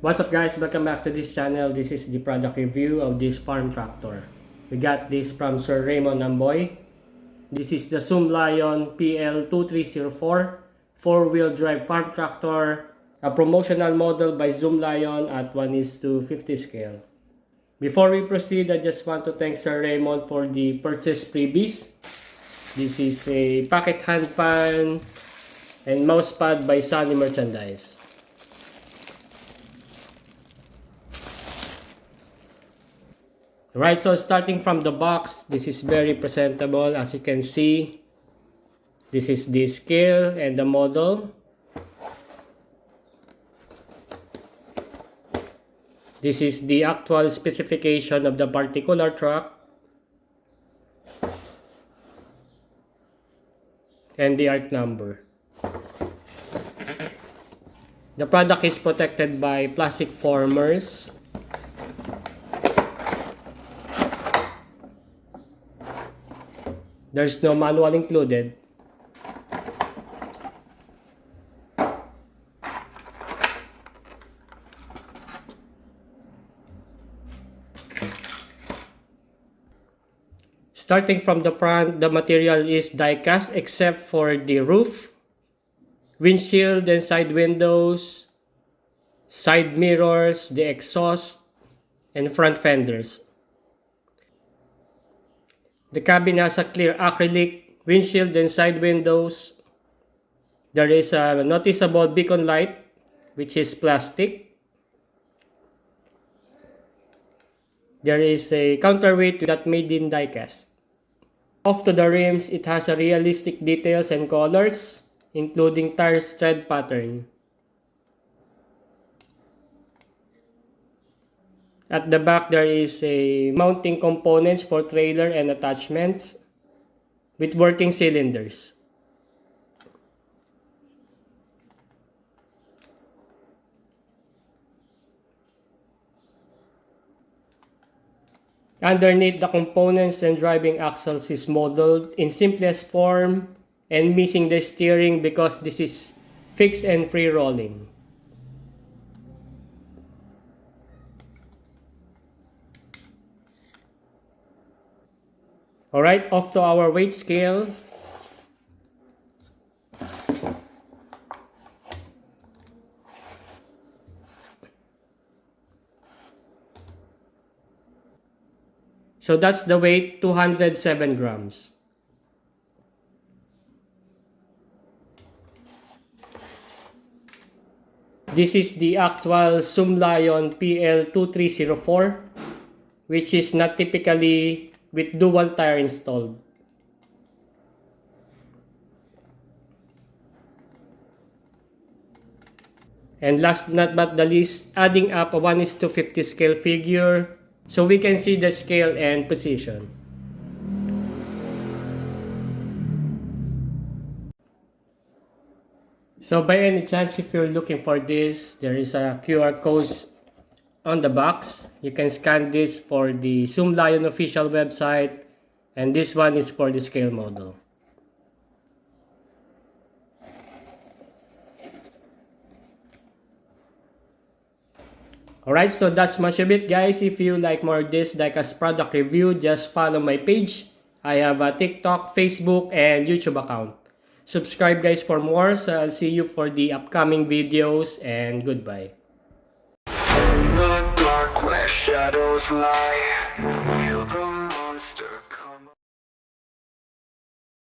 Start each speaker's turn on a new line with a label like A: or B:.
A: What's up guys, welcome back to this channel. This is the product review of this farm tractor. We got this from Sir Raymond Amboy. This is the Zoomlion PL2304 4-wheel drive farm tractor, a promotional model by Zoomlion at 1:50 scale. Before we proceed, I just want to thank Sir Raymond for the purchase freebies. This is a pocket hand fan and mouse pad by Sunny Merchandise. Right, so starting from the box, this is very presentable. As you can see, this is the scale and the model. This is the actual specification of the particular truck and the ARC number. The product is protected by plastic formers. There's no manual included. Starting from the front, the material is die-cast except for the roof, windshield and side windows, side mirrors, the exhaust, and front fenders. The cabin has a clear acrylic windshield and side windows. There is a noticeable beacon light, which is plastic. There is a counterweight that made in die-cast. Off to the rims, it has a realistic details and colors, including tire tread pattern. At the back, there is a mounting components for trailer and attachments with working cylinders. Underneath the components and driving axles is modeled in simplest form and missing the steering because this is fixed and free rolling. Alright, off to our weight scale. So that's the weight, 207 grams. This is the actual Zoomlion PL2304, which is not typically with dual tire installed. And last but not the least, adding up a 1:50 scale figure so we can see the scale and position. So by any chance, if you're looking for this, there is a QR code on the box. You can scan this for the Zoomlion official website, and this one is for the scale model. Alright, so that's much of it guys. If you like more of this diecast product review, just follow my page. I have a TikTok, Facebook, and YouTube account. Subscribe guys for more. So I'll see you for the upcoming videos, and goodbye.
B: In the dark where shadows lie, feel the monster come.